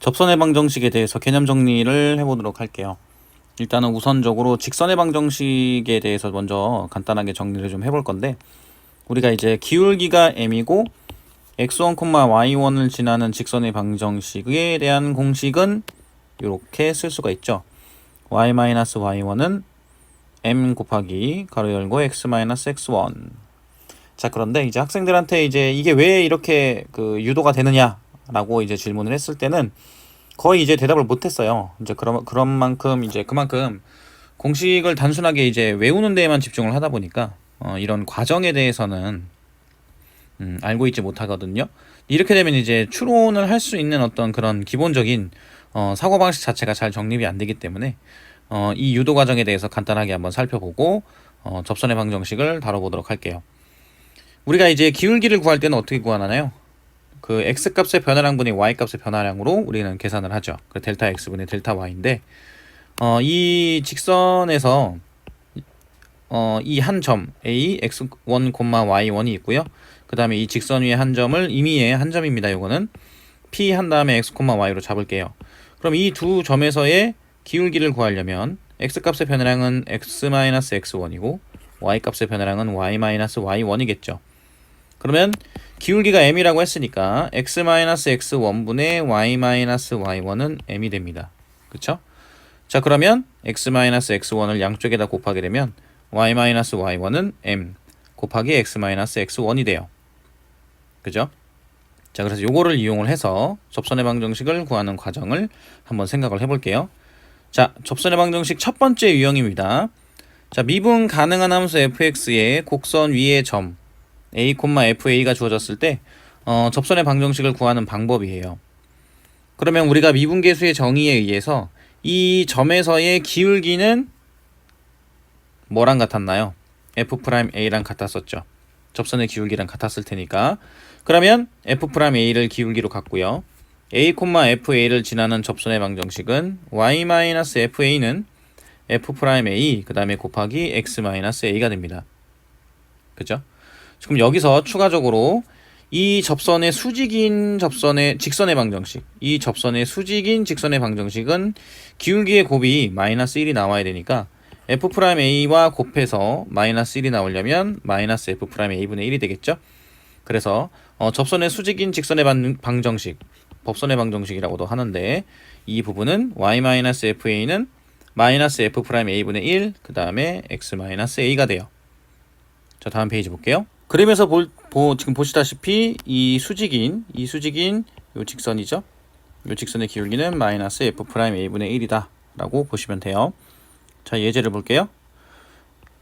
접선의 방정식에 대해서 개념 정리를 해보도록 할게요. 일단은 우선적으로 직선의 방정식에 대해서 먼저 간단하게 정리를 좀 해볼 건데, 우리가 이제 기울기가 m이고 x1, y1을 지나는 직선의 방정식에 대한 공식은 이렇게 쓸 수가 있죠. y-y1은 m 곱하기 가로 열고 x-x1. 자, 그런데 이제 학생들한테 이제 이게 왜 이렇게 유도가 되느냐라고 이제 질문을 했을 때는 거의 이제 대답을 못했어요. 이제 그런 만큼 이제 그만큼 공식을 단순하게 이제 외우는 데에만 집중을 하다 보니까 이런 과정에 대해서는 알고 있지 못하거든요. 이렇게 되면 이제 추론을 할 수 있는 어떤 그런 기본적인 사고방식 자체가 잘 정립이 안 되기 때문에 이 유도 과정에 대해서 간단하게 한번 살펴보고 접선의 방정식을 다뤄보도록 할게요. 우리가 이제 기울기를 구할 때는 어떻게 구하나요? 그 x값의 변화량분의 y값의 변화량으로 우리는 계산을 하죠. 그 델타 x분의 델타 y인데 이 직선에서 이 한 점 a x1, y1이 있고요. 그 다음에 이 직선 위에 한 점을 임의의 한 점입니다. 요거는 p 한 다음에 x, y로 잡을게요. 그럼 이 두 점에서의 기울기를 구하려면 x값의 변화량은 x-x1이고 y값의 변화량은 y-y1이겠죠. 그러면 기울기가 m이라고 했으니까 x-x1분의 y-y1은 m이 됩니다. 그쵸? 자, 그러면 x-x1을 양쪽에다 곱하게 되면 y-y1은 m 곱하기 x-x1이 돼요. 그죠? 자, 그래서 요거를 이용을 해서 접선의 방정식을 구하는 과정을 한번 생각을 해볼게요. 자, 접선의 방정식 첫 번째 유형입니다. 자, 미분 가능한 함수 fx의 곡선 위의 점 a, fa가 주어졌을 때 접선의 방정식을 구하는 방법이에요. 그러면 우리가 미분계수의 정의에 의해서 이 점에서의 기울기는 뭐랑 같았나요? f'a랑 같았었죠. 접선의 기울기랑 같았을 테니까. 그러면 f'a를 기울기로 갖고요. a, fa를 지나는 접선의 방정식은 y-fa는 f'a 그 다음에 곱하기 x-a가 됩니다. 그죠? 그럼 여기서 추가적으로 이 접선의 수직인 직선의 방정식, 이 접선의 수직인 직선의 방정식은 기울기의 곱이 -1이 나와야 되니까 f'a와 곱해서 -1이 나오려면 -f'a분의 1이 되겠죠. 그래서 접선의 수직인 직선의 방정식, 법선의 방정식이라고도 하는데, 이 부분은 y-fa는 -f'a분의 1, 그 다음에 x-a가 돼요. 자, 다음 페이지 볼게요. 그림에서 지금 보시다시피 이 수직인 요 직선이죠. 요 직선의 기울기는 -f'a분의 1이다 라고 보시면 돼요. 자, 예제를 볼게요.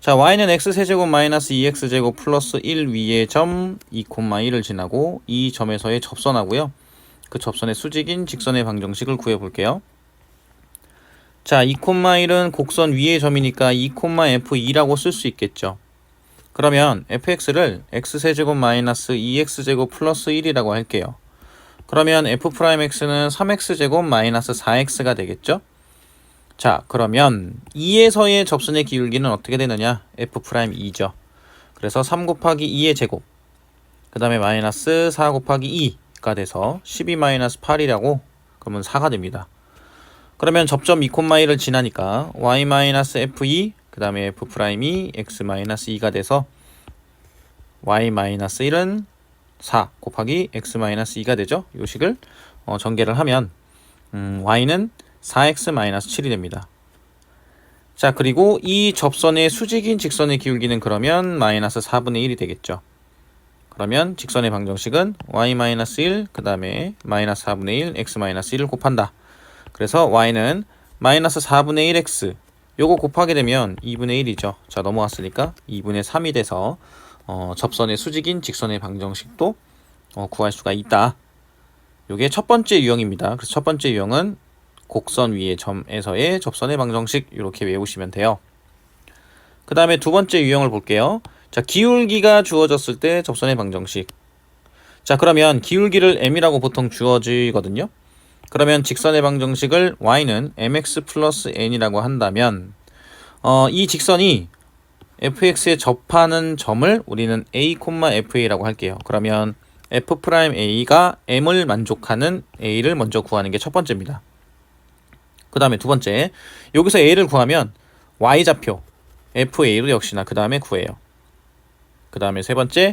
자, y는 x세제곱 -2x제곱 플러스 1 위의 점 2,1을 지나고 이 점에서의 접선하고요. 그 접선의 수직인 직선의 방정식을 구해 볼게요. 자, 2,1은 곡선 위의 점이니까 2,f2라고 쓸 수 있겠죠. 그러면 fx를 x세제곱 -2x제곱 플러스 1이라고 할게요. 그러면 f'x는 3x제곱 -4x가 되겠죠? 자, 그러면 2에서의 접선의 기울기는 어떻게 되느냐? f'2죠. 그래서 3 곱하기 2의 제곱, 그 다음에 마이너스 4 곱하기 2가 돼서 12-8이라고, 그러면 4가 됩니다. 그러면 접점 2,1을 지나니까 y-f2, 그 다음에 f'이 x-2가 돼서 y-1은 4 곱하기 x-2가 되죠. 요 식을 전개를 하면 y는 4x-7이 됩니다. 자, 그리고 이 접선의 수직인 직선의 기울기는 그러면 -4분의 1이 되겠죠. 그러면 직선의 방정식은 y-1, 그 다음에 -4분의 1, x-1을 곱한다. 그래서 y는 -4분의 1x, 요거 곱하게 되면 2분의 1이죠. 자, 넘어왔으니까 2분의 3이 돼서 접선의 수직인 직선의 방정식도 구할 수가 있다. 요게 첫 번째 유형입니다. 그래서 첫 번째 유형은 곡선 위의 점에서의 접선의 방정식, 이렇게 외우시면 돼요. 그 다음에 두 번째 유형을 볼게요. 자, 기울기가 주어졌을 때 접선의 방정식. 자, 그러면 기울기를 m이라고 보통 주어지거든요. 그러면 직선의 방정식을 y는 mx 플러스 n이라고 한다면 이 직선이 fx에 접하는 점을 우리는 a, fa라고 할게요. 그러면 f'A가 m을 만족하는 a를 먼저 구하는 게 첫 번째입니다. 그 다음에 두 번째, 여기서 a를 구하면 y좌표 fa로 역시나 그 다음에 구해요. 그 다음에 세 번째,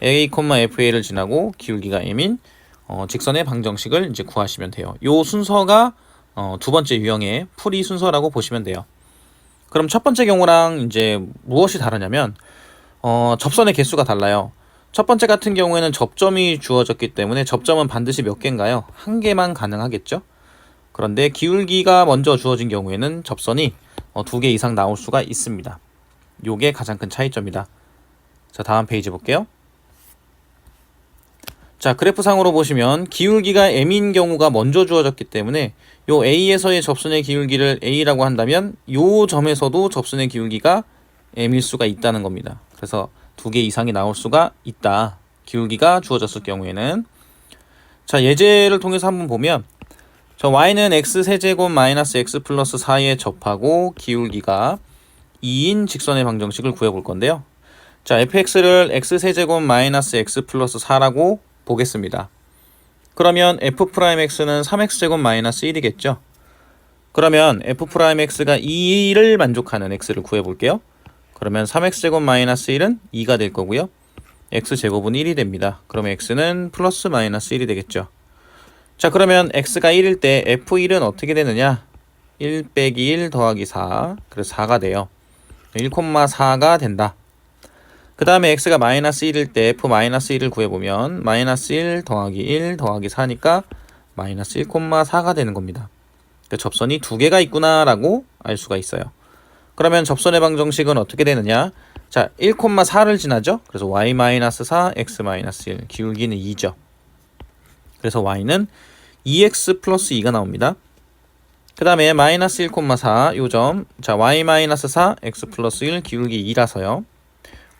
a, fa를 지나고 기울기가 m인 직선의 방정식을 이제 구하시면 돼요. 요 순서가 두 번째 유형의 풀이 순서라고 보시면 돼요. 그럼 첫 번째 경우랑 이제 무엇이 다르냐면 접선의 개수가 달라요. 첫 번째 같은 경우에는 접점이 주어졌기 때문에 접점은 반드시 몇 개인가요? 한 개만 가능하겠죠? 그런데 기울기가 먼저 주어진 경우에는 접선이 두 개 이상 나올 수가 있습니다. 요게 가장 큰 차이점이다. 자, 다음 페이지 볼게요. 자, 그래프상으로 보시면 기울기가 m인 경우가 먼저 주어졌기 때문에 요 A에서의 접선의 기울기를 A라고 한다면 요 점에서도 접선의 기울기가 m일 수가 있다는 겁니다. 그래서 두 개 이상이 나올 수가 있다. 기울기가 주어졌을 경우에는. 자, 예제를 통해서 한번 보면 저 y는 x세제곱 마이너스 x 플러스 4에 접하고 기울기가 2인 직선의 방정식을 구해볼 건데요. 자, fx를 x세제곱 마이너스 x 플러스 4라고 보겠습니다. 그러면 f'x는 3x제곱 마이너스 1이겠죠. 그러면 f'x가 2를 만족하는 x를 구해볼게요. 그러면 3x제곱 마이너스 1은 2가 될 거고요. x제곱은 1이 됩니다. 그러면 x는 플러스 마이너스 1이 되겠죠. 자, 그러면 x가 1일 때 f1은 어떻게 되느냐? 1 빼기 1 더하기 4, 그래서 4가 돼요. 1,4가 된다. 그 다음에 x가 마이너스 1일 때 f-1을 구해보면 마이너스 1 더하기 1 더하기 4니까 마이너스 1,4가 되는 겁니다. 그러니까 접선이 두 개가 있구나 라고 알 수가 있어요. 그러면 접선의 방정식은 어떻게 되느냐? 자, 1,4를 지나죠? 그래서 y-4, x-1, 기울기는 2죠. 그래서 y는 2x 플러스 2가 나옵니다. 그 다음에 마이너스 1,4 요점, 자, y-4, x 플러스 1, 기울기 2라서요.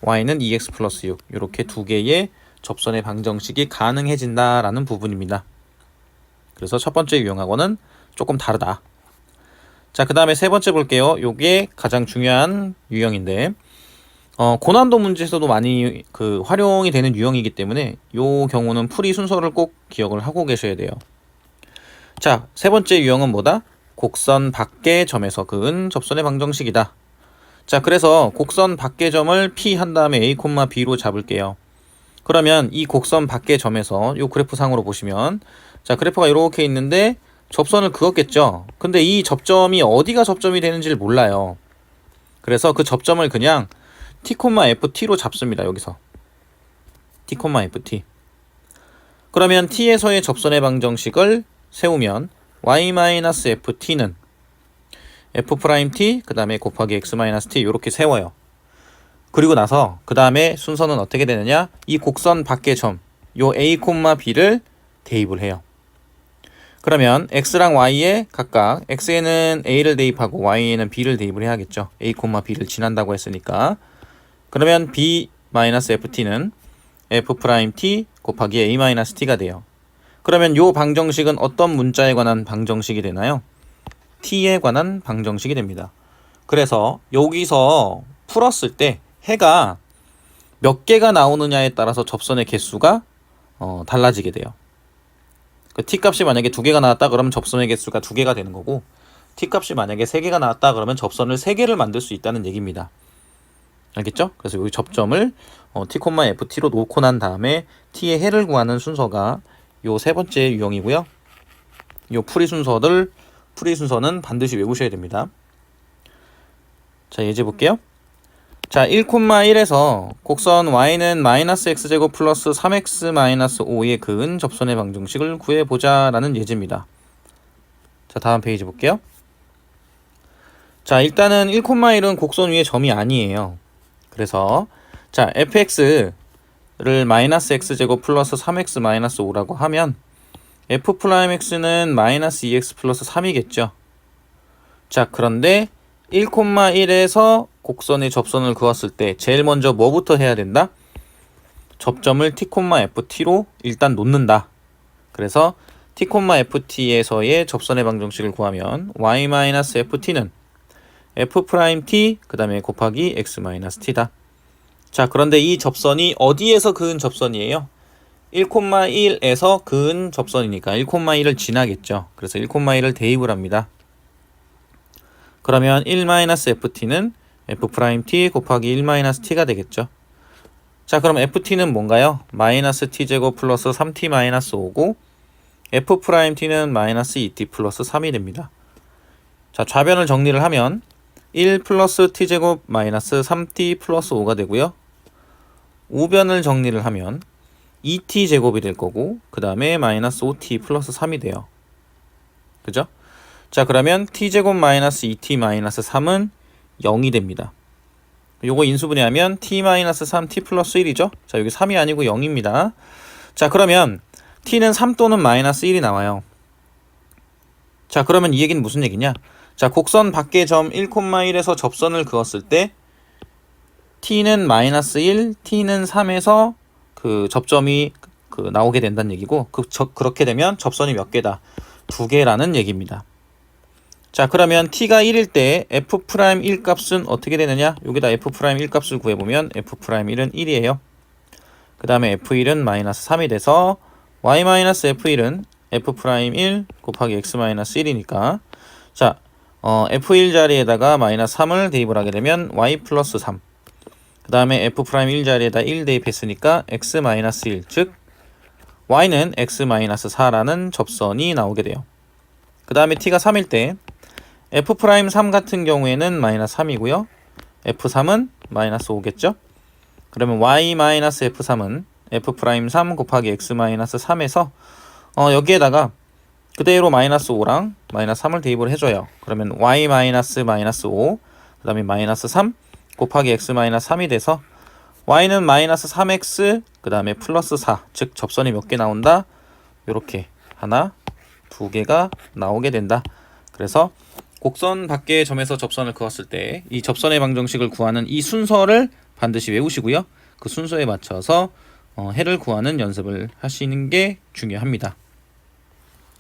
y는 2x 플러스 6, 이렇게 두 개의 접선의 방정식이 가능해진다라는 부분입니다. 그래서 첫 번째 유형하고는 조금 다르다. 자, 그 다음에 세 번째 볼게요. 요게 가장 중요한 유형인데 고난도 문제에서도 많이 활용이 되는 유형이기 때문에 요 경우는 풀이 순서를 꼭 기억을 하고 계셔야 돼요. 자, 세 번째 유형은 뭐다? 곡선 밖의 점에서 그은 접선의 방정식이다. 자, 그래서 곡선 밖의 점을 P 한 다음에 A, B로 잡을게요. 그러면 이 곡선 밖의 점에서 요 그래프상으로 보시면 자, 그래프가 이렇게 있는데 접선을 그었겠죠. 근데 이 접점이 어디가 접점이 되는지를 몰라요. 그래서 그 접점을 그냥 T, FT로 잡습니다. 여기서 T, FT. 그러면 T에서의 접선의 방정식을 세우면 y-ft는 f't 그 다음에 곱하기 x-t 이렇게 세워요. 그리고 나서 그 다음에 순서는 어떻게 되느냐? 이 곡선 밖의 점, 요 a, b를 대입을 해요. 그러면 x랑 y에 각각 x에는 a를 대입하고 y에는 b를 대입을 해야겠죠. a, b를 지난다고 했으니까. 그러면 b-ft는 f't 곱하기 a-t가 돼요. 그러면 요 방정식은 어떤 문자에 관한 방정식이 되나요? t에 관한 방정식이 됩니다. 그래서 여기서 풀었을 때 해가 몇 개가 나오느냐에 따라서 접선의 개수가 달라지게 돼요. 그 t 값이 만약에 2개가 나왔다 그러면 접선의 개수가 2개가 되는 거고 t 값이 만약에 3개가 나왔다 그러면 접선을 3개를 만들 수 있다는 얘기입니다. 알겠죠? 그래서 여기 접점을 t, ft로 놓고 난 다음에 t의 해를 구하는 순서가 요 세 번째 유형이고요. 요 풀이 순서는 반드시 외우셔야 됩니다. 자, 예제 볼게요. 자, 1,1에서 곡선 y는 마이너스 x제곱 플러스 3x 마이너스 5의 그은 접선의 방정식을 구해보자 라는 예제입니다. 자, 다음 페이지 볼게요. 자, 일단은 1,1은 곡선 위에 점이 아니에요. 그래서 자, fx를 마이너스 x제곱 플러스 3x 마이너스 5라고 하면 f'x는 마이너스 2x 플러스 3이겠죠. 자, 그런데 1,1에서 곡선의 접선을 그었을 때 제일 먼저 뭐부터 해야 된다? 접점을 t, ft로 일단 놓는다. 그래서 t, ft에서의 접선의 방정식을 구하면 y-ft는 f't 그 다음에 곱하기 x-t다. 자, 그런데 이 접선이 어디에서 그은 접선이에요? 1,1에서 근 접선이니까 1,1을 지나겠죠. 그래서 1,1을 대입을 합니다. 그러면 1-ft는 f't 곱하기 1-t가 되겠죠. 자, 그럼 ft는 뭔가요? 마이너스 t제곱 플러스 3t-5고 f't는 마이너스 2t 플러스 3이 됩니다. 자, 좌변을 정리를 하면 1 플러스 t제곱 마이너스 3t 플러스 5가 되고요. 우변을 정리를 하면 2t제곱이 될 거고 그 다음에 마이너스 5t 플러스 3이 돼요. 그죠? 자, 그러면 t제곱 마이너스 2t 마이너스 3은 0이 됩니다. 요거 인수분해하면 t 마이너스 3 t 플러스 1이죠. 자, 여기 3이 아니고 0입니다. 자, 그러면 t는 3 또는 마이너스 1이 나와요. 자, 그러면 이 얘기는 무슨 얘기냐? 자, 곡선 밖의 점 1,1에서 접선을 그었을 때 t는 마이너스 1, t는 3에서 그 접점이 나오게 된다는 얘기고 그렇게 되면 접선이 몇 개다? 2개라는 얘기입니다. 자, 그러면 t가 1일 때 f'1 값은 어떻게 되느냐? 여기다 f'1 값을 구해보면 f'1은 1이에요. 그 다음에 f1은 마이너스 3이 돼서 y-f1은 f'1 곱하기 x-1이니까 자, f1 자리에다가 마이너스 3을 대입을 하게 되면 y 플러스 3. 그 다음에 f'1 자리에다 1 대입했으니까 x-1, 즉 y는 x-4라는 접선이 나오게 돼요. 그 다음에 t가 3일 때 f'3 같은 경우에는 마이너스 3이고요. f3은 마이너스 5겠죠? 그러면 y-f3은 f'3 곱하기 x-3에서 여기에다가 그대로 마이너스 5랑 마이너스 3을 대입을 해줘요. 그러면 y-5, 그 다음에 마이너스 3 곱하기 x-3이 돼서 y는 마이너스 3x, 그 다음에 플러스 4, 즉 접선이 몇 개 나온다? 요렇게 하나, 2개가 나오게 된다. 그래서 곡선 밖의 점에서 접선을 그었을 때 이 접선의 방정식을 구하는 이 순서를 반드시 외우시고요. 그 순서에 맞춰서 해를 구하는 연습을 하시는 게 중요합니다.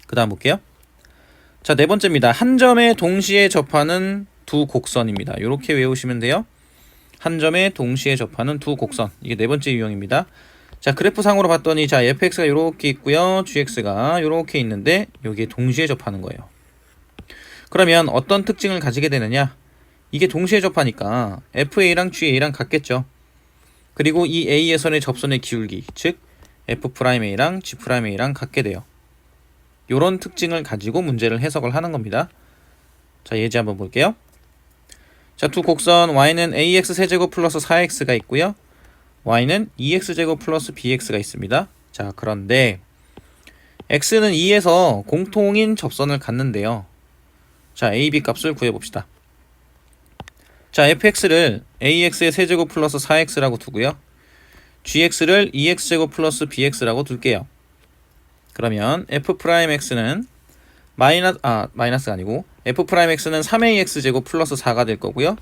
그 다음 볼게요. 자, 네 번째입니다. 한 점에 동시에 접하는 두 곡선입니다. 이렇게 외우시면 돼요. 한 점에 동시에 접하는 두 곡선. 이게 네 번째 유형입니다. 자, 그래프상으로 봤더니 자, fx가 이렇게 있고요. gx가 이렇게 있는데 여기에 동시에 접하는 거예요. 그러면 어떤 특징을 가지게 되느냐? 이게 동시에 접하니까 FA랑 GA랑 같겠죠. 그리고 이 A에선의 접선의 기울기, 즉 F'A랑 G'A랑 같게 돼요. 요런 특징을 가지고 문제를 해석을 하는 겁니다. 자, 예제 한번 볼게요. 자, 두 곡선 y는 ax 세제곱 플러스 4x가 있고요. y는 2x제곱 플러스 bx가 있습니다. 자, 그런데 x는 2에서 공통인 접선을 갖는데요. 자, a, b 값을 구해봅시다. 자, fx를 ax의 세제곱 플러스 4x라고 두고요. gx를 2x제곱 플러스 bx라고 둘게요. 그러면 f'x는 마이너스가 아니고 f'x는 3ax제곱 플러스 4가 될 거고요.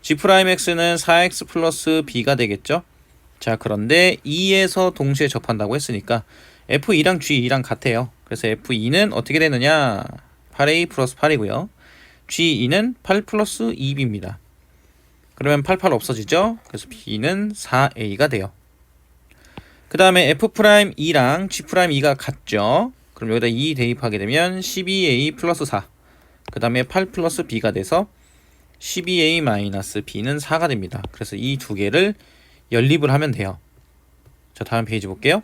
g'x는 4x 플러스 b가 되겠죠. 자, 그런데 2에서 동시에 접한다고 했으니까 f2랑 g2랑 같아요. 그래서 f2는 어떻게 되느냐? 8a 플러스 8이고요. g2는 8 플러스 2b입니다. 그러면 88 없어지죠? 그래서 b는 4a가 돼요. 그 다음에 f'E랑 G'E가 같죠? 그럼 여기다 2 대입하게 되면 12a 플러스 4. 그 다음에 8 플러스 b가 돼서 12a 마이너스 b는 4가 됩니다. 그래서 이 두 개를 연립을 하면 돼요. 자, 다음 페이지 볼게요.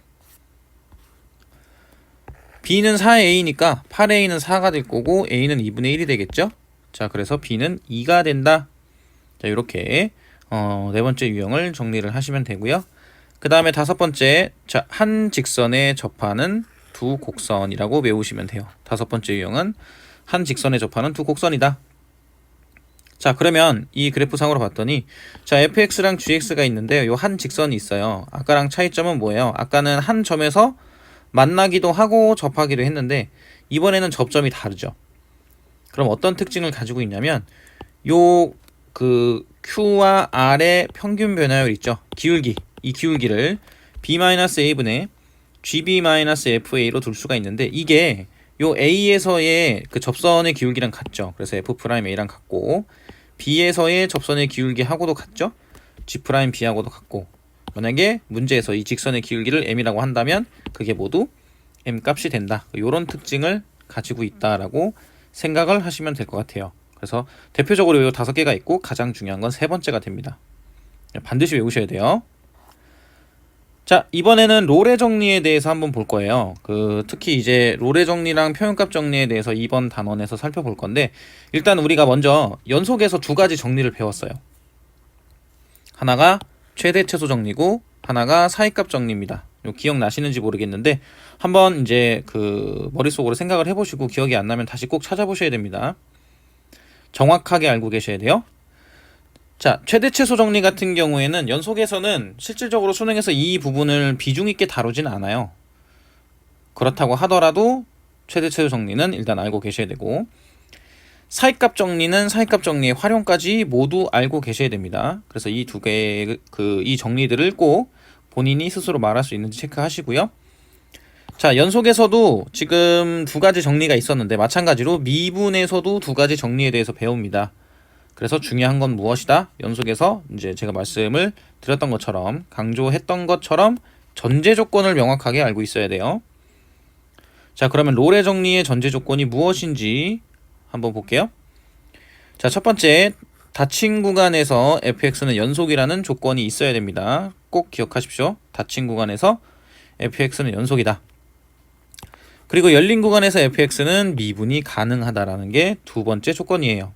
b는 4a니까 8a는 4가 될 거고 a는 2분의 1이 되겠죠? 자, 그래서 b는 2가 된다. 자, 이렇게 네 번째 유형을 정리를 하시면 되고요. 그 다음에 다섯 번째, 자, 한 직선에 접하는 두 곡선이라고 외우시면 돼요. 다섯 번째 유형은 한 직선에 접하는 두 곡선이다. 자, 그러면 이 그래프상으로 봤더니 자, fx랑 gx가 있는데 요 한 직선이 있어요. 아까랑 차이점은 뭐예요? 아까는 한 점에서 만나기도 하고 접하기도 했는데 이번에는 접점이 다르죠. 그럼 어떤 특징을 가지고 있냐면 요 Q와 R의 평균 변화율 있죠. 기울기. 이 기울기를 b-a분의 gb-fa로 둘 수가 있는데 이게 요 a에서의 그 접선의 기울기랑 같죠. 그래서 f'a랑 같고 b에서의 접선의 기울기하고도 같죠. g'b하고도 같고 만약에 문제에서 이 직선의 기울기를 m이라고 한다면 그게 모두 m 값이 된다. 이런 특징을 가지고 있다라고 생각을 하시면 될 것 같아요. 그래서 대표적으로 이 5개가 있고 가장 중요한 건 세 번째가 됩니다. 반드시 외우셔야 돼요. 자, 이번에는 롤의 정리에 대해서 한번 볼 거예요. 특히 이제 롤의 정리랑 표현값 정리에 대해서 이번 단원에서 살펴볼 건데, 일단 우리가 먼저 연속해서 2가지 정리를 배웠어요. 하나가 최대 최소 정리고 하나가 사이값 정리입니다. 기억나시는지 모르겠는데 한번 이제 머릿속으로 생각을 해보시고 기억이 안 나면 다시 꼭 찾아보셔야 됩니다. 정확하게 알고 계셔야 돼요. 자, 최대 최소 정리 같은 경우에는 연속에서는 실질적으로 수능에서 이 부분을 비중 있게 다루진 않아요. 그렇다고 하더라도 최대 최소 정리는 일단 알고 계셔야 되고, 사이값 정리는 사이값 정리의 활용까지 모두 알고 계셔야 됩니다. 그래서 이 2개의 이 정리들을 꼭 본인이 스스로 말할 수 있는지 체크하시고요. 자, 연속에서도 지금 2가지 정리가 있었는데 마찬가지로 미분에서도 2가지 정리에 대해서 배웁니다. 그래서 중요한 건 무엇이다? 연속에서 이제 제가 말씀을 드렸던 것처럼, 강조했던 것처럼 전제 조건을 명확하게 알고 있어야 돼요. 자, 그러면 롤의 정리의 전제 조건이 무엇인지 한번 볼게요. 자, 첫 번째, 닫힌 구간에서 fx는 연속이라는 조건이 있어야 됩니다. 꼭 기억하십시오. 닫힌 구간에서 fx는 연속이다. 그리고 열린 구간에서 fx는 미분이 가능하다라는 게 2번째 조건이에요.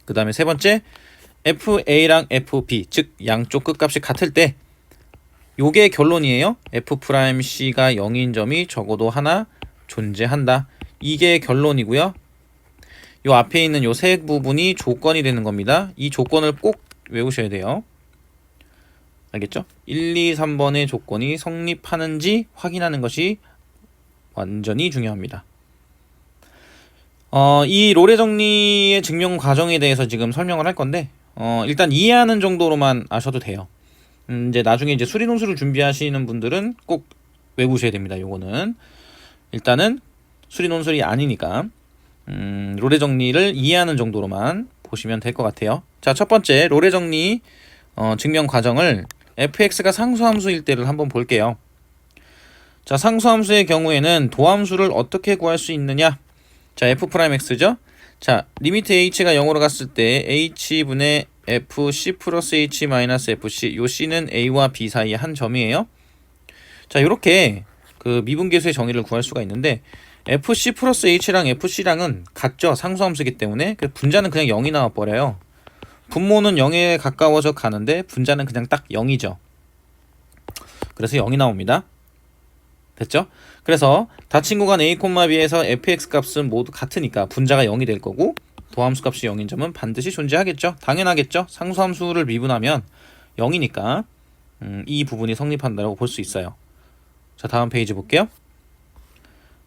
그 다음에 3번째, fa랑 fb, 즉 양쪽 끝값이 같을 때 요게 결론이에요. f'c가 0인 점이 적어도 하나 존재한다. 이게 결론이고요. 요 앞에 있는 요 세 부분이 조건이 되는 겁니다. 이 조건을 꼭 외우셔야 돼요. 알겠죠? 1, 2, 3번의 조건이 성립하는지 확인하는 것이 완전히 중요합니다. 이 롤의 정리의 증명 과정에 대해서 지금 설명을 할 건데, 일단 이해하는 정도로만 아셔도 돼요. 이제 나중에 이제 수리 논술을 준비하시는 분들은 꼭 외우셔야 됩니다. 요거는 일단은 수리 논술이 아니니까 롤의 정리를 이해하는 정도로만 보시면 될 것 같아요. 자, 첫 번째 롤의 정리 증명 과정을 fx가 상수함수일 때를 한번 볼게요. 자, 상수함수의 경우에는 도함수를 어떻게 구할 수 있느냐? 자, f'x죠? 자, 리미트 h가 0으로 갔을 때 h분의 fc 플러스 h 마이너스 fc, 요 c는 a와 b 사이의 한 점이에요. 자, 요렇게 미분계수의 정의를 구할 수가 있는데, fc 플러스 h랑 fc랑은 같죠? 상수함수이기 때문에. 분자는 그냥 0이 나와버려요. 분모는 0에 가까워져 가는데 분자는 그냥 딱 0이죠. 그래서 0이 나옵니다. 됐죠? 그래서 닫힌 구간 a, b에서 fx 값은 모두 같으니까 분자가 0이 될 거고, 도함수 값이 0인 점은 반드시 존재하겠죠? 당연하겠죠? 상수함수를 미분하면 0이니까 이 부분이 성립한다고 볼 수 있어요. 자, 다음 페이지 볼게요.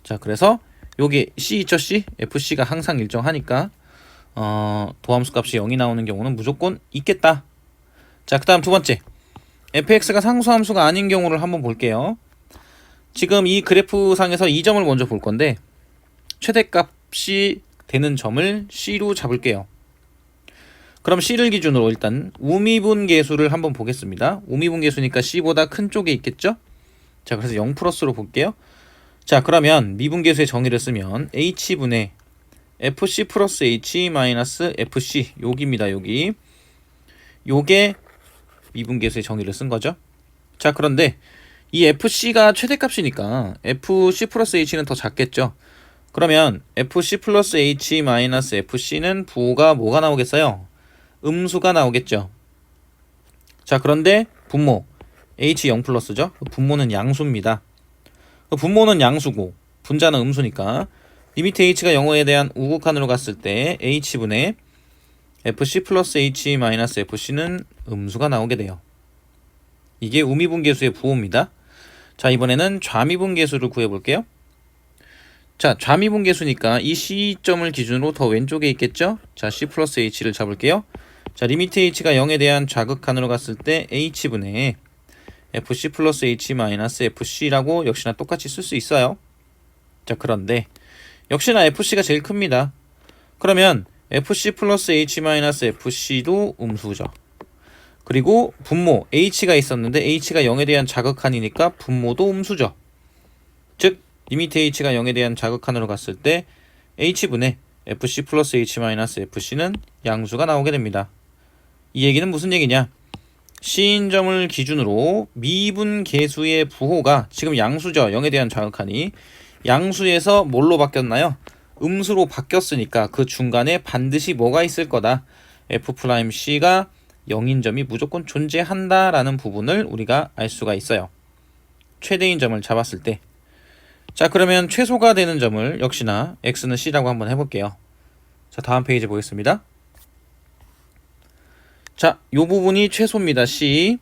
자, 그래서 여기 c 있죠? c? fc가 항상 일정하니까 도함수 값이 0이 나오는 경우는 무조건 있겠다. 자, 그 다음 두 번째, fx가 상수함수가 아닌 경우를 한번 볼게요. 지금 이 그래프 상에서 이 점을 먼저 볼 건데, 최대값이 되는 점을 c로 잡을게요. 그럼 c를 기준으로 일단 우미분계수를 한번 보겠습니다. 우미분계수니까 c보다 큰 쪽에 있겠죠? 자, 그래서 0 플러스로 볼게요. 자, 그러면 미분계수의 정의를 쓰면 h분의 fc 플러스 h 마이너스 fc, 여기입니다. 여기 요게 미분계수의 정의를 쓴 거죠. 자, 그런데 이 fc가 최대값이니까 fc 플러스 h는 더 작겠죠. 그러면 fc 플러스 h 마이너스 fc는 부호가 뭐가 나오겠어요? 음수가 나오겠죠. 자, 그런데 분모 h 0 플러스죠. 분모는 양수입니다. 분모는 양수고 분자는 음수니까 리미트 h가 0에 대한 우극한으로 갔을 때 h분의 fc 플러스 h 마이너스 fc는 음수가 나오게 돼요. 이게 우미분계수의 부호입니다. 자, 이번에는 좌미분계수를 구해볼게요. 자, 좌미분계수니까 이 C점을 기준으로 더 왼쪽에 있겠죠? 자, C 플러스 H를 잡을게요. 자, 리미트 H가 0에 대한 좌극한으로 갔을 때 H분의 FC 플러스 H 마이너스 FC라고 역시나 똑같이 쓸 수 있어요. 자, 그런데 역시나 FC가 제일 큽니다. 그러면 FC 플러스 H 마이너스 FC도 음수죠. 그리고 분모 h가 있었는데 h가 0에 대한 자극한이니까 분모도 음수죠. 즉 리미트 h가 0에 대한 자극한으로 갔을 때 h분의 fc 플러스 h 마이너스 fc는 양수가 나오게 됩니다. 이 얘기는 무슨 얘기냐? C인점을 기준으로 미분 계수의 부호가 지금 양수죠. 0에 대한 자극하니 양수에서 뭘로 바뀌었나요? 음수로 바뀌었으니까 그 중간에 반드시 뭐가 있을 거다. F'C가 0인 점이 무조건 존재한다라는 부분을 우리가 알 수가 있어요. 최대인 점을 잡았을 때. 자, 그러면 최소가 되는 점을 역시나 x는 c라고 한번 해볼게요. 자, 다음 페이지 보겠습니다. 자, 요 부분이 최소입니다. c.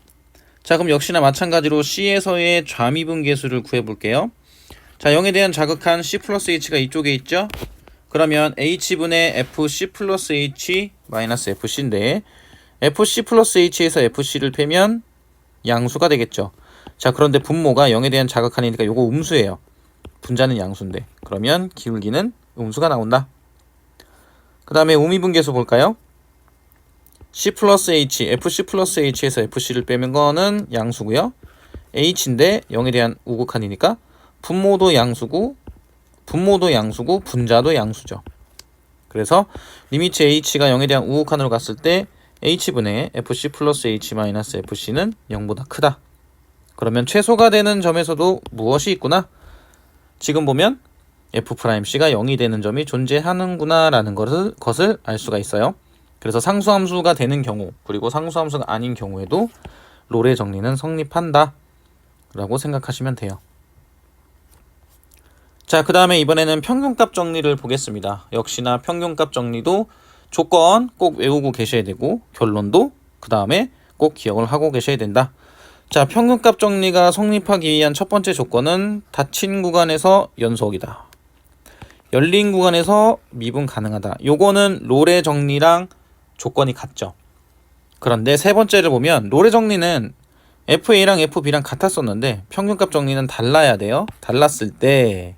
자, 그럼 역시나 마찬가지로 c에서의 좌미분 계수를 구해볼게요. 자, 0에 대한 자극한 c 플러스 h가 이쪽에 있죠? 그러면 h분의 fc 플러스 h 마이너스 fc인데 fc 플러스 h에서 fc를 빼면 양수가 되겠죠. 자, 그런데 분모가 0에 대한 자극한이니까 요거 음수예요. 분자는 양수인데 그러면 기울기는 음수가 나온다. 그 다음에 우미분계수 볼까요? c 플러스 h, fc 플러스 h에서 fc를 빼면 거는 양수고요. h인데 0에 대한 우극한이니까 분모도 양수고 분자도 양수죠. 그래서 리미트 h가 0에 대한 우극한으로 갔을 때 h분의 fc 플러스 h 마이너스 fc는 0보다 크다. 그러면 최소가 되는 점에서도 무엇이 있구나? 지금 보면 f'c가 0이 되는 점이 존재하는구나 라는 것을 알 수가 있어요. 그래서 상수함수가 되는 경우 그리고 상수함수가 아닌 경우에도 롤의 정리는 성립한다 라고 생각하시면 돼요. 자, 그 다음에 이번에는 평균값 정리를 보겠습니다. 역시나 평균값 정리도 조건 꼭 외우고 계셔야 되고 결론도 그 다음에 꼭 기억을 하고 계셔야 된다. 자, 평균값 정리가 성립하기 위한 첫 번째 조건은 닫힌 구간에서 연속이다. 열린 구간에서 미분 가능하다. 요거는 롤의 정리랑 조건이 같죠. 그런데 세 번째를 보면 롤의 정리는 FA랑 FB랑 같았었는데 평균값 정리는 달라야 돼요. 달랐을 때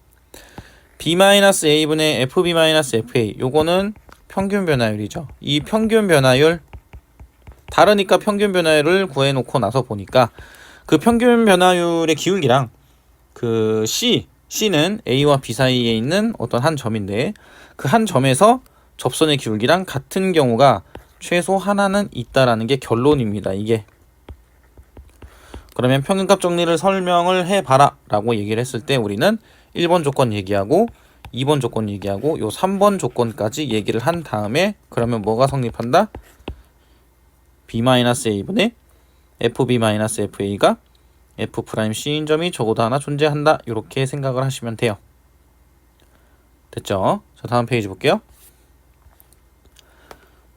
B-A분의 FB-FA 요거는 평균 변화율이죠. 이 평균 변화율 다르니까 평균 변화율을 구해놓고 나서 보니까 그 평균 변화율의 기울기랑 그 C는 A와 B 사이에 있는 어떤 한 점인데 그 한 점에서 접선의 기울기랑 같은 경우가 최소 하나는 있다라는 게 결론입니다. 이게 그러면 평균값 정리를 설명을 해봐라 라고 얘기를 했을 때 우리는 1번 조건 얘기하고 2번 조건 얘기하고 요 3번 조건까지 얘기를 한 다음에 그러면 뭐가 성립한다? B-A분의 FB-FA가 F'C인 점이 적어도 하나 존재한다. 이렇게 생각을 하시면 돼요. 됐죠? 자, 다음 페이지 볼게요.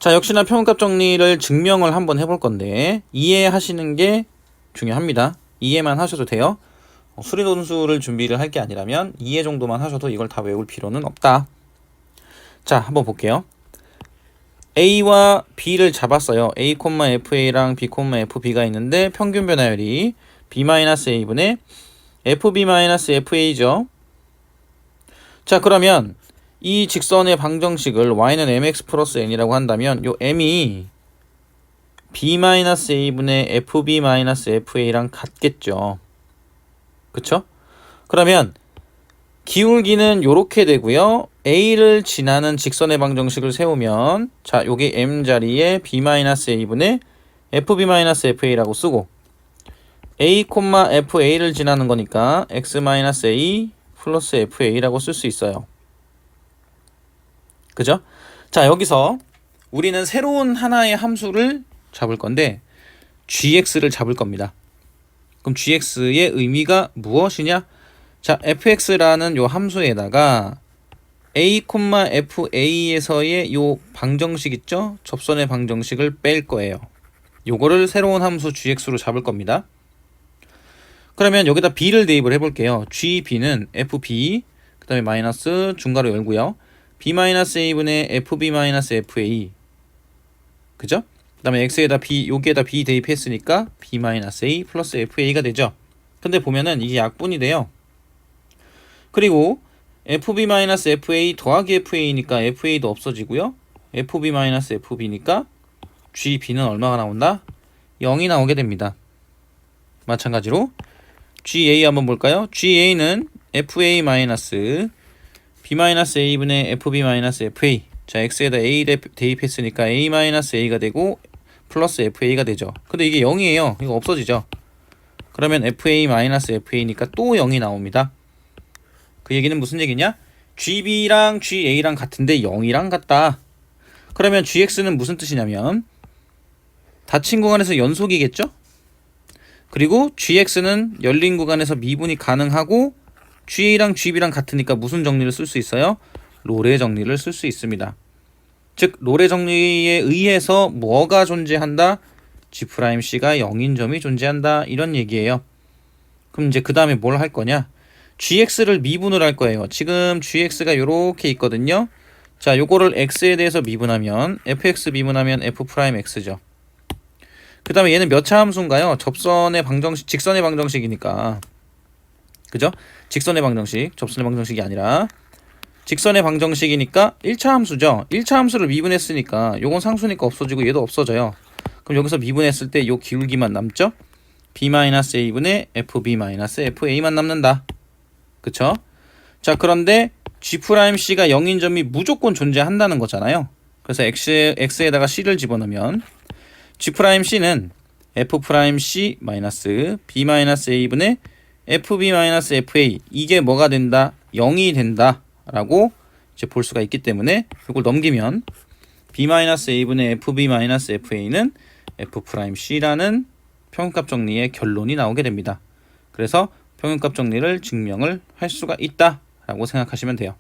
자, 역시나 평균값 정리를 증명을 한번 해볼 건데 이해하시는 게 중요합니다. 이해만 하셔도 돼요. 수리논술을 준비를 할 게 아니라면 이해 정도만 하셔도 이걸 다 외울 필요는 없다. 자, 한번 볼게요. A와 B를 잡았어요. A, FA랑 B, FB가 있는데 평균 변화율이 B-A분의 FB-FA죠. 자, 그러면 이 직선의 방정식을 y는 mx 플러스 n이라고 한다면 요 m이 B-A분의 FB-FA랑 같겠죠. 그쵸? 그러면 기울기는 요렇게 되고요. A를 지나는 직선의 방정식을 세우면 자, 요게 M 자리에 B-A분의 FB-FA라고 쓰고 A, FA를 지나는 거니까 X-A 플러스 FA라고 쓸 수 있어요. 그죠? 자, 여기서 우리는 새로운 하나의 함수를 잡을 건데 gx를 잡을 겁니다. 그럼 gx의 의미가 무엇이냐? 자, fx라는 요 함수에다가 a, fa에서의 요 방정식 있죠? 접선의 방정식을 뺄 거예요. 요거를 새로운 함수 gx로 잡을 겁니다. 그러면 여기다 b를 대입을 해볼게요. gb는 fb 그 다음에 마이너스 중괄호 열고요. b-a분의 fb-fa 그죠? 그 다음에 x에다 b 여기에다 b 대입했으니까 b-a 플러스 fa가 되죠. 근데 보면은 이게 약분이 돼요. 그리고 fb-fa 더하기 fa니까 fa도 없어지고요. fb-fb니까 gb는 얼마가 나온다? 0이 나오게 됩니다. 마찬가지로 GA 한번 볼까요? GA는 FA 마이너스 B 마이너스 A분의 FB 마이너스 FA. 자, X에다 A 대입했으니까 A 마이너스 A가 되고 플러스 FA가 되죠. 근데 이게 0이에요. 이거 없어지죠. 그러면 FA 마이너스 FA니까 또 0이 나옵니다. 그 얘기는 무슨 얘기냐? GB랑 GA랑 같은데 0이랑 같다. 그러면 GX는 무슨 뜻이냐면 닫힌 구간에서 연속이겠죠? 그리고 GX는 열린 구간에서 미분이 가능하고 GA랑 GB랑 같으니까 무슨 정리를 쓸 수 있어요? 롤의 정리를 쓸 수 있습니다. 즉 롤의 정리에 의해서 뭐가 존재한다? G'C가 0인 점이 존재한다. 이런 얘기예요. 그럼 이제 그 다음에 뭘 할 거냐? GX를 미분을 할 거예요. 지금 GX가 요렇게 있거든요. 자, 요거를 X에 대해서 미분하면 FX 미분하면 F'X죠. 그 다음에 얘는 몇 차 함수인가요? 직선의 방정식이니까. 그죠? 직선의 방정식, 접선의 방정식이 아니라 직선의 방정식이니까 1차 함수죠. 1차 함수를 미분했으니까 요건 상수니까 없어지고 얘도 없어져요. 그럼 여기서 미분했을 때 요 기울기만 남죠? B-A분의 FB-FA만 남는다. 그쵸? 자, 그런데 G'C가 0인 점이 무조건 존재한다는 거잖아요. 그래서 X에다가 C를 집어넣으면 G'C는 F'C-B-A분의 FB-FA 이게 뭐가 된다? 0이 된다 라고 이제 볼 수가 있기 때문에 이걸 넘기면 B-A분의 FB-FA는 F'C라는 평균값 정리의 결론이 나오게 됩니다. 그래서 평균값 정리를 증명을 할 수가 있다 라고 생각하시면 돼요.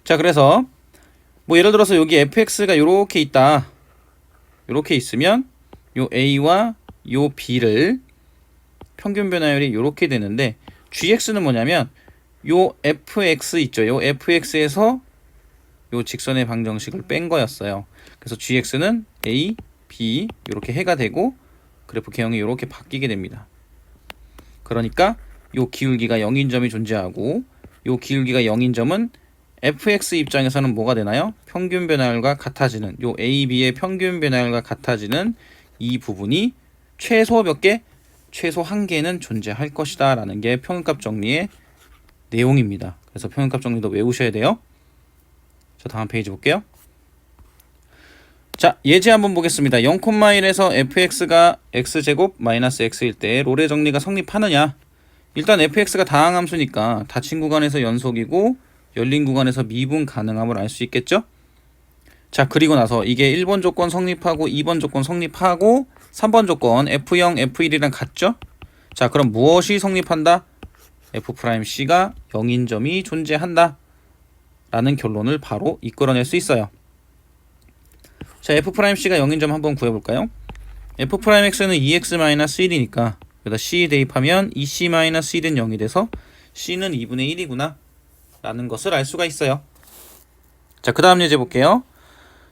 자, 그래서 뭐 예를 들어서 여기 fx가 요렇게 있다. 요렇게 있으면 요 a와 요 b를 평균 변화율이 요렇게 되는데 gx는 뭐냐면 요 fx 있죠. 요 fx에서 요 직선의 방정식을 뺀 거였어요. 그래서 gx는 a, b 요렇게 해가 되고 그래프 개형이 요렇게 바뀌게 됩니다. 그러니까 요 기울기가 0인 점이 존재하고 요 기울기가 0인 점은 fx 입장에서는 뭐가 되나요? 평균 변화율과 같아지는 요 a, b의 평균 변화율과 같아지는 이 부분이 최소 몇 개? 최소 한 개는 존재할 것이다 라는 게 평균값 정리의 내용입니다. 그래서 평균값 정리도 외우셔야 돼요. 자, 다음 페이지 볼게요. 자, 예제 한번 보겠습니다. 0,1에서 fx가 x제곱 마이너스 x일 때 롤의 정리가 성립하느냐? 일단 fx가 다항함수니까 닫힌 구간에서 연속이고 열린 구간에서 미분 가능함을 알 수 있겠죠? 자, 그리고 나서 이게 1번 조건 성립하고 2번 조건 성립하고 3번 조건 F0, F1이랑 같죠? 자, 그럼 무엇이 성립한다? F'C가 0인 점이 존재한다 라는 결론을 바로 이끌어낼 수 있어요. 자, F'C가 0인 점 한번 구해볼까요? F'X는 2x-1이니까 여기다 C 대입하면 2c-1은 0이 돼서 C는 2분의 1이구나 라는 것을 알 수가 있어요. 자, 그 다음 예제 볼게요.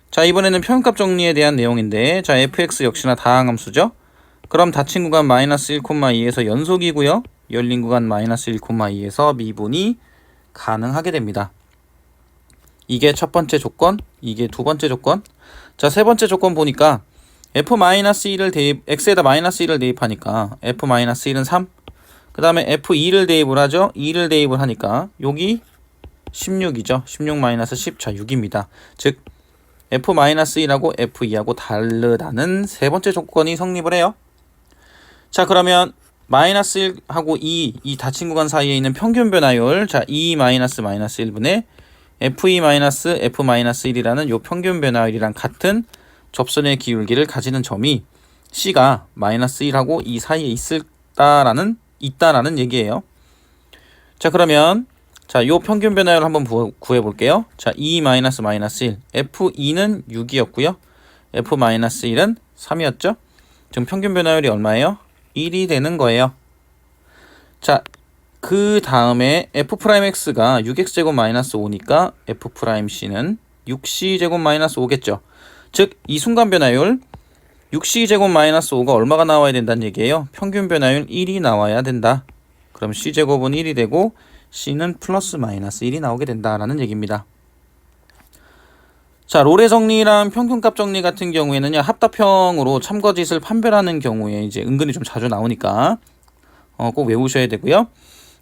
자, 이번에는 평균값 정리에 대한 내용인데 자, fx 역시나 다항함수죠. 그럼 닫힌 구간 마이너스 1,2에서 연속이고요. 열린 구간 마이너스 1,2에서 미분이 가능하게 됩니다. 이게 첫 번째 조건, 이게 두 번째 조건. 자, 세 번째 조건 보니까 f-1을 x에다 마이너스 1을 대입하니까 f-1은 3. 그 다음에 f2를 대입을 하죠. 2를 대입을 하니까 여기 16이죠. 16-10, 자 6입니다. 즉 f-1하고 f2하고 다르다는 세 번째 조건이 성립을 해요. 자, 그러면 마이너스 1하고 2, 이 닫힌 구간 사이에 있는 평균 변화율, 자 2-1분의 f2-f-1이라는 요 평균 변화율이랑 같은 접선의 기울기를 가지는 점이 C가 마이너스 1하고 2 사이에 있다라는 얘기예요. 자, 그러면 자, 요 평균 변화율 한번 구해 볼게요. 자, 2-1, F2는 6이었고요. F-1은 3이었죠. 지금 평균 변화율이 얼마예요? 1이 되는 거예요. 자, 그 다음에 F'X가 6x제곱 마이너스 5니까 F'C는 6c제곱 마이너스 5겠죠. 즉, 이 순간 변화율 6c제곱 마이너스 5가 얼마가 나와야 된다는 얘기예요? 평균 변화율 1이 나와야 된다. 그럼 c제곱은 1이 되고 C는 플러스 마이너스 1이 나오게 된다라는 얘기입니다. 자, 롤의 정리랑 평균값 정리 같은 경우에는요, 합답형으로 참거짓을 판별하는 경우에 이제 은근히 좀 자주 나오니까 꼭 외우셔야 되고요.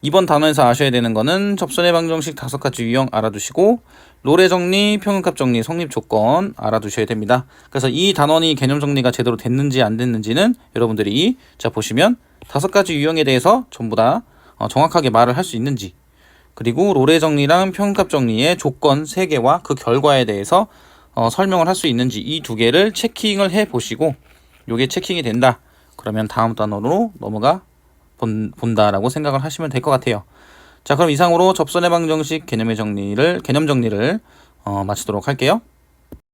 이번 단원에서 아셔야 되는 거는 접선의 방정식 5가지 유형 알아두시고, 롤의 정리, 평균값 정리, 성립 조건 알아두셔야 됩니다. 그래서 이 단원이 개념 정리가 제대로 됐는지 안 됐는지는 여러분들이 자 보시면 5가지 유형에 대해서 전부 다 정확하게 말을 할 수 있는지, 그리고 롤의 정리랑 평균값 정리의 조건 3개와 그 결과에 대해서 설명을 할 수 있는지 이 2개를 체킹을 해 보시고, 요게 체킹이 된다 그러면 다음 단원으로 넘어가 본다라고 생각을 하시면 될 것 같아요. 자, 그럼 이상으로 접선의 방정식 개념 정리를 마치도록 할게요.